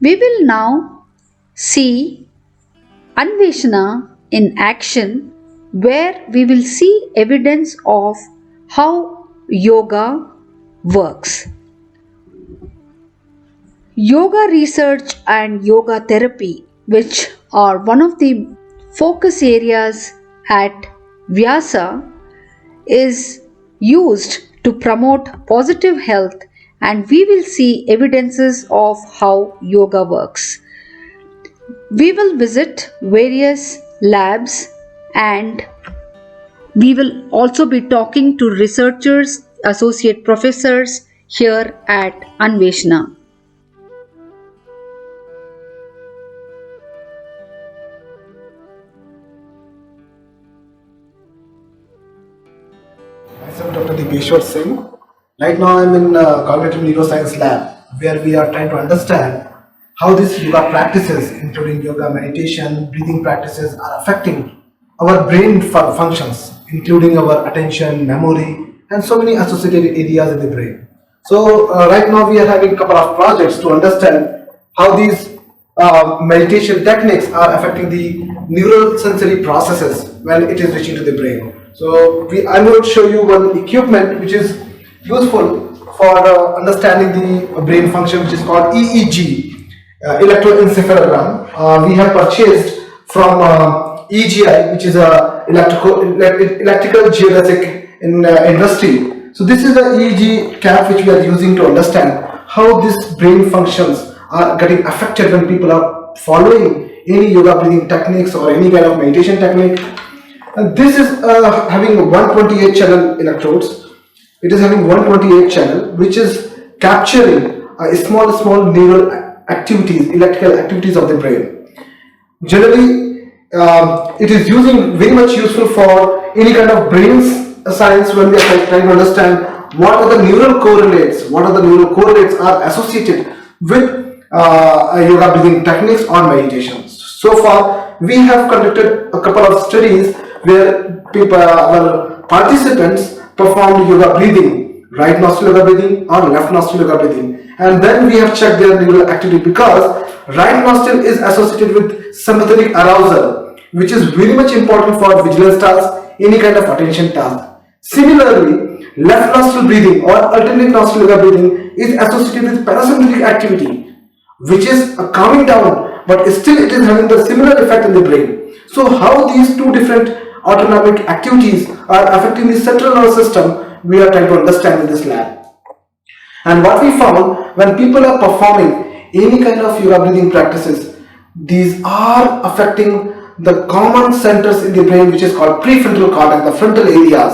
We will now see Anveshana in action, where we will see evidence of how yoga works. Yoga research and yoga therapy, which are one of the focus areas at Vyasa, is used to promote positive health, and we will see evidences of how yoga works. We will visit various labs, and we will also be talking to researchers, associate professors here at Anveshana. Myself, Dr. Dipeshwar Singh. Right now, I'm in cognitive neuroscience lab, where we are trying to understand how these yoga practices, including yoga meditation, breathing practices, are affecting our brain functions, including our attention, memory, and so many associated areas in the brain. So, right now, we are having a couple of projects to understand how these meditation techniques are affecting the neural sensory processes when it is reaching to the brain. So I'm going to show you one equipment which is useful for understanding the brain function, which is called EEG, electroencephalogram. We have purchased from EGI, which is a electrical geodesic industry. So this is the EEG cap which we are using to understand how this brain functions are getting affected when people are following any yoga breathing techniques or any kind of meditation technique. And this is having 128 channel electrodes. It is having 128 channel, which is capturing small neural activities, electrical activities of the brain. Generally, it is using very much useful for any kind of brain science when we are trying to understand what are the neural correlates, are associated with yoga breathing techniques or meditations. So far, we have conducted a couple of studies where our participants performed yoga breathing, right nostril yoga breathing or left nostril yoga breathing, and then we have checked their neural activity, because right nostril is associated with sympathetic arousal, which is very much important for vigilance tasks, any kind of attention task. Similarly, left nostril breathing or alternate nostril yoga breathing is associated with parasympathetic activity, which is a calming down, but still it is having the similar effect in the brain. So how these two different autonomic activities are affecting the central nervous system, we are trying to understand in this lab. And what we found, when people are performing any kind of yoga breathing practices, these are affecting the common centers in the brain, which is called prefrontal cortex, the frontal areas,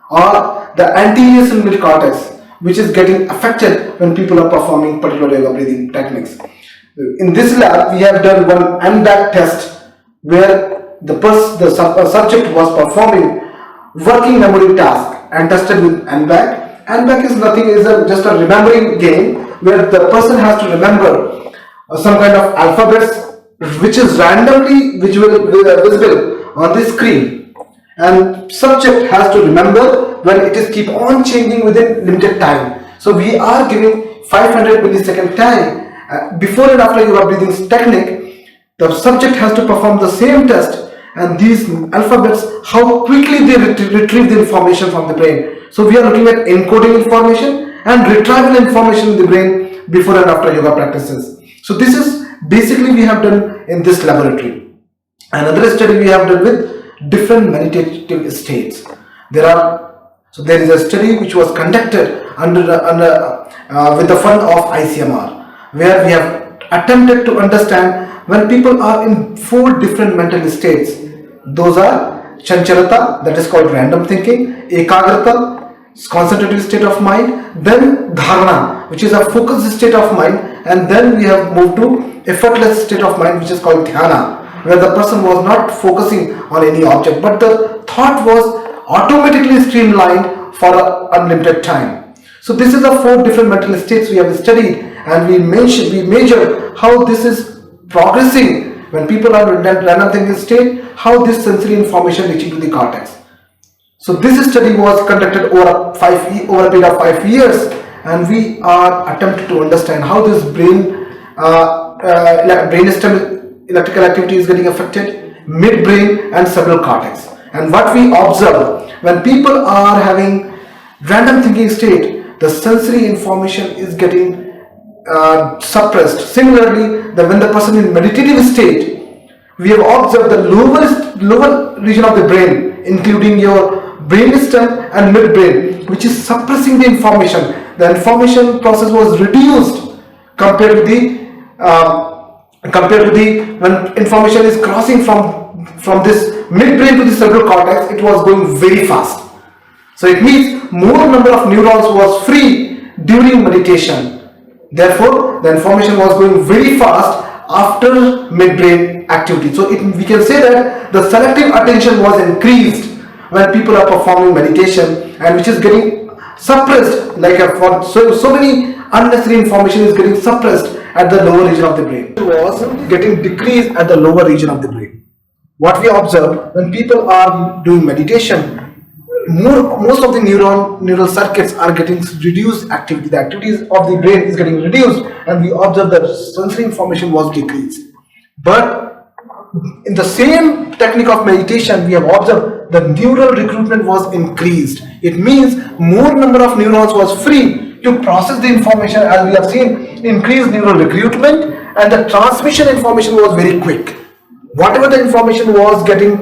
or the anterior cingulate cortex, which is getting affected when people are performing particular yoga breathing techniques. In this lab, we have done one NBAC test where the subject was performing working memory task and tested with NBAC. NBAC is nothing, is just a remembering game where the person has to remember some kind of alphabets which is randomly visible on the screen, and subject has to remember when it is keep on changing within limited time. So we are giving 500 millisecond time before and after yoga breathing technique. The subject has to perform the same test, and these alphabets, how quickly they retrieve the information from the brain. So we are looking at encoding information and retrieval information in the brain before and after yoga practices. So this is basically we have done in this laboratory. Another study we have done with different meditative states. There is a study which was conducted with the fund of ICMR, where we have attempted to understand when people are in 4 different mental states. Those are Chanchalata, that is called random thinking; Ekagrata, concentrated state of mind; then Dharana, which is a focused state of mind; and then we have moved to effortless state of mind, which is called Dhyana, where the person was not focusing on any object, but the thought was automatically streamlined for an unlimited time. So this is the 4 different mental states we have studied, and we measured how this is progressing when people are in that random thinking state, how this sensory information reaching to the cortex. So this study was conducted over a period of 5 years, and we are attempting to understand how this brain like brainstem electrical activity is getting affected, midbrain and cerebral cortex. And what we observe when people are having random thinking state, the sensory information is getting suppressed. Similarly, when the person in meditative state, we have observed the lower region of the brain, including your brainstem and midbrain, which is suppressing the information. The information process was reduced compared to the when information is crossing from this midbrain to the cerebral cortex, it was going very fast. So it means more number of neurons was free during meditation. Therefore, the information was going very fast after midbrain activity. So we can say that the selective attention was increased when people are performing meditation, and which is getting suppressed, like so many unnecessary information is getting suppressed at the lower region of the brain. It was getting decreased at the lower region of the brain. What we observe when people are doing meditation, most of the neural circuits are getting reduced activity. The activities of the brain is getting reduced, and we observe that sensory information was decreased. But in the same technique of meditation, we have observed the neural recruitment was increased. It means more number of neurons was free to process the information, as we have seen increased neural recruitment, and the transmission information was very quick. Whatever the information was getting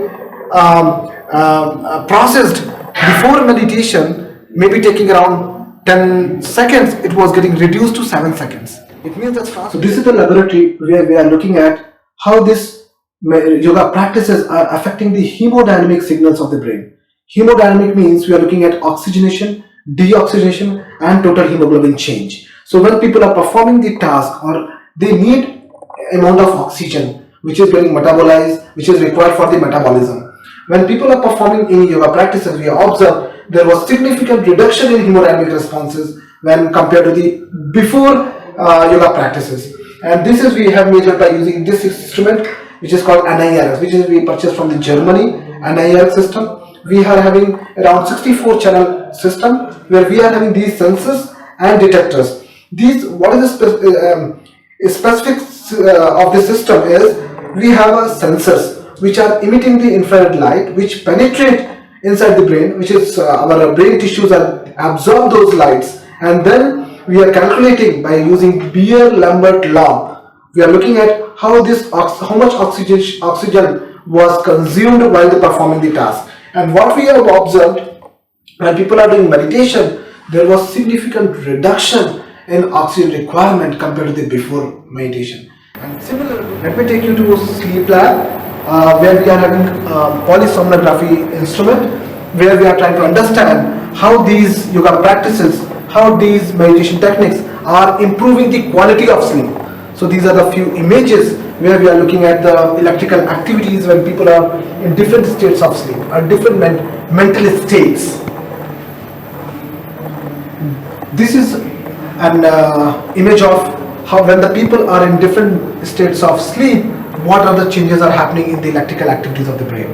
processed before meditation, maybe taking around 10 seconds, it was getting reduced to 7 seconds. It means that. So this is the laboratory where we are looking at how this yoga practices are affecting the hemodynamic signals of the brain. Hemodynamic means we are looking at oxygenation, deoxygenation and total hemoglobin change. So when people are performing the task, or they need amount of oxygen which is getting metabolized, which is required for the metabolism. When people are performing in yoga practices, we observe there was significant reduction in hemodynamic responses when compared to the before yoga practices. And this is we have measured by using this instrument, which is called NIRX, which is we purchased from the Germany NIRX system. We are having around 64 channel system where we are having these sensors and detectors. These, what is the specifics of the system is we have sensors which are emitting the infrared light, which penetrate inside the brain, which is our brain tissues are absorb those lights, and then we are calculating by using Beer-Lambert law. We are looking at how much oxygen was consumed while they performing the task. And what we have observed when people are doing meditation, there was significant reduction in oxygen requirement compared to the before meditation. And similarly, let me take you to sleep lab, where we are having polysomnography instrument, where we are trying to understand how these yoga practices, how these meditation techniques are improving the quality of sleep. So these are the few images where we are looking at the electrical activities when people are in different states of sleep, or different mental states. This is an image of how when the people are in different states of sleep, what are the changes are happening in the electrical activities of the brain.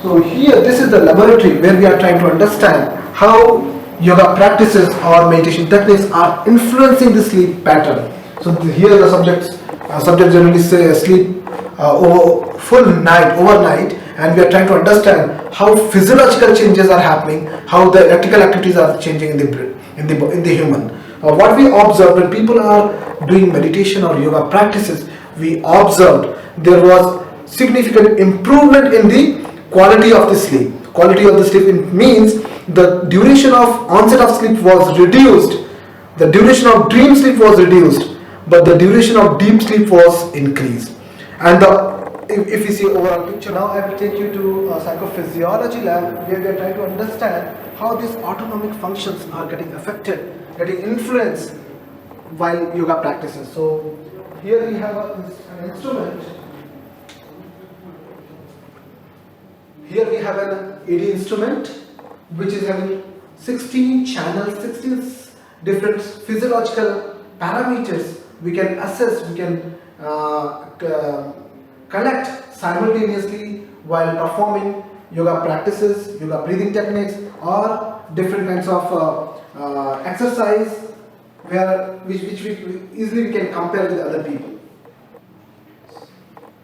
So here, this is the laboratory where we are trying to understand how yoga practices or meditation techniques are influencing the sleep pattern. So here the subjects generally sleep overnight, and we are trying to understand how physiological changes are happening, how the electrical activities are changing in the brain, in the human. What we observed when people are doing meditation or yoga practices, we observed there was significant improvement in the quality of the sleep. Quality of the sleep means the duration of onset of sleep was reduced, the duration of dream sleep was reduced, but the duration of deep sleep was increased. And if you see overall picture, now I will take you to a psychophysiology lab where we are trying to understand how these autonomic functions are getting affected, getting influenced while yoga practices. So here we have an instrument. Here we have an ED instrument which is having 16 channels, 16 different physiological parameters we can assess, we can collect simultaneously while performing yoga practices, yoga breathing techniques, or different kinds of exercise which we easily we can compare with other people.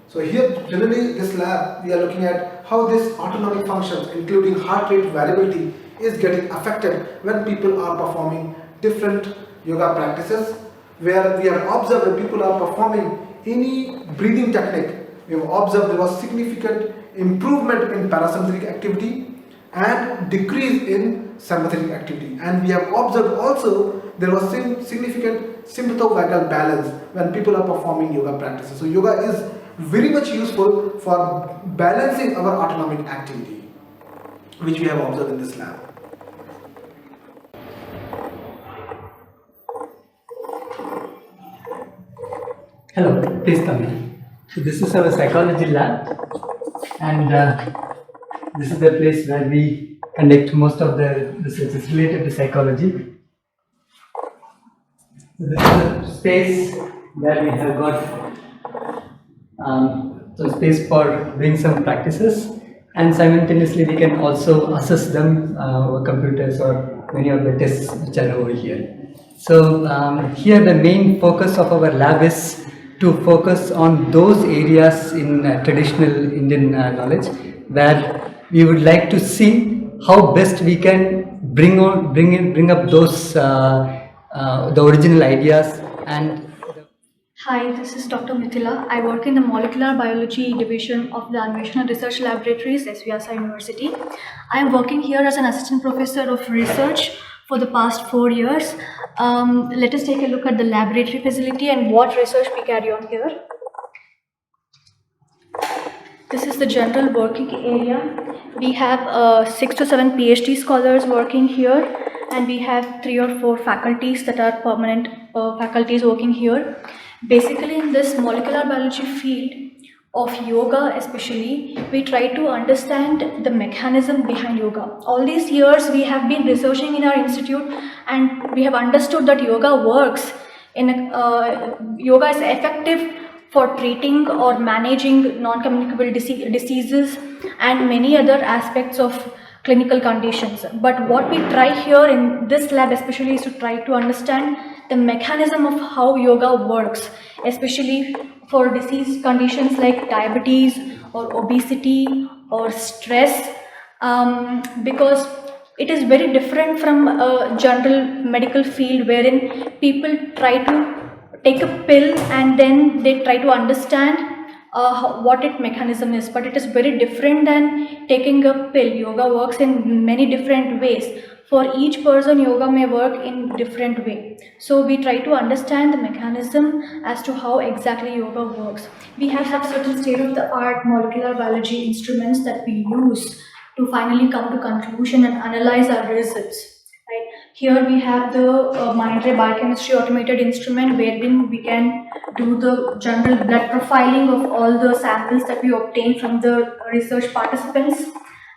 So here, generally, this lab, we are looking at how this autonomic functions, including heart rate variability, is getting affected when people are performing different yoga practices. Where we have observed when people are performing any breathing technique, we have observed there was significant improvement in parasympathetic activity and decrease in sympathetic activity. And we have observed also there was significant sympathovagal balance when people are performing yoga practices. So yoga is very much useful for balancing our autonomic activity, which we have observed in this lab. Hello, please come in. So this is our psychology lab, and this is the place where we conduct most of the research related to psychology. So this is a space where we have got some space for doing some practices, and simultaneously we can also assess them over computers or many of the tests which are over here. So here the main focus of our lab is to focus on those areas in traditional Indian knowledge where we would like to see how best we can bring up those the original ideas and. Hi, this is Dr. Mithila. I work in the Molecular Biology Division of the Anveshana Research Laboratories, SVSI University. I am working here as an assistant professor of research for the past 4 years. Let us take a look at the laboratory facility and what research we carry on here. This is the general working area. We have 6 to 7 PhD scholars working here, and we have 3 or 4 faculties that are permanent faculties working here. Basically, in this molecular biology field of yoga especially, we try to understand the mechanism behind yoga. All these years we have been researching in our institute, and we have understood that yoga works. Yoga is effective for treating or managing non-communicable diseases and many other aspects of clinical conditions. But what we try here in this lab especially is to try to understand the mechanism of how yoga works, especially for disease conditions like diabetes or obesity or stress, because it is very different from a general medical field wherein people try to take a pill and then they try to understand what its mechanism is, but it is very different than taking a pill. Yoga works in many different ways. For each person, yoga may work in different way. So we try to understand the mechanism as to how exactly yoga works. We have certain state-of-the-art molecular biology instruments that we use to finally come to conclusion and analyze our results. Right. Here we have the Mindray biochemistry automated instrument wherein we can do the general blood profiling of all the samples that we obtain from the research participants.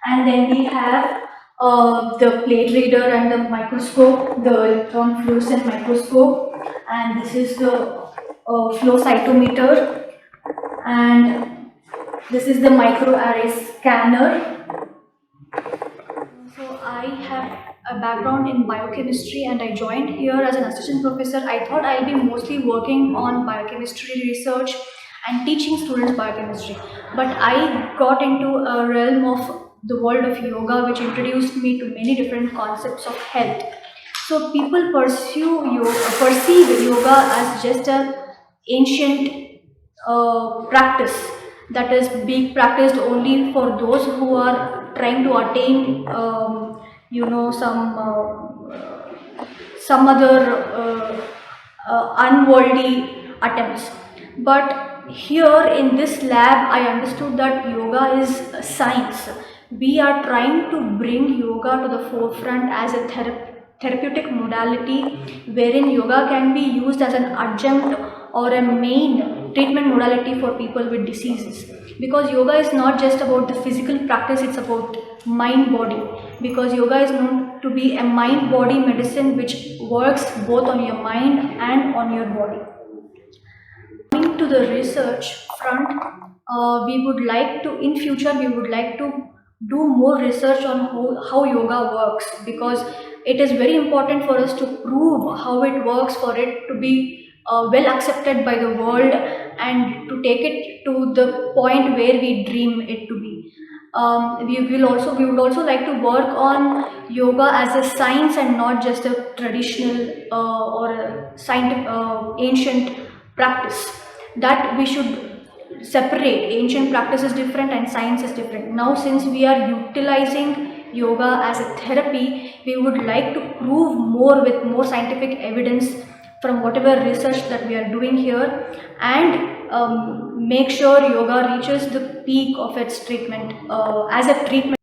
And then we have the plate reader and the microscope, the electron fluorescent microscope, and this is the flow cytometer, and this is the microarray scanner. So I have a background in biochemistry and I joined here as an assistant professor. I thought I'll be mostly working on biochemistry research and teaching students biochemistry, but I got into a realm of the world of yoga, which introduced me to many different concepts of health. So people perceive yoga as just an ancient practice that is being practiced only for those who are trying to attain some other unworldly attempts. But here in this lab, I understood that yoga is a science. We are trying to bring yoga to the forefront as a therapeutic modality wherein yoga can be used as an adjunct or a main treatment modality for people with diseases. Because yoga is not just about the physical practice, it's about mind-body. Because yoga is known to be a mind-body medicine which works both on your mind and on your body. Coming to the research front, in future we would like to do more research on how yoga works, because it is very important for us to prove how it works, for it to be well accepted by the world, and to take it to the point where we dream it to be. We would also like to work on yoga as a science and not just a traditional or a scientific ancient practice. That we should separate. Ancient practice is different and science is different. Now, since we are utilizing yoga as a therapy, we would like to prove more with more scientific evidence from whatever research that we are doing here, and make sure yoga reaches the peak of its treatment as a treatment.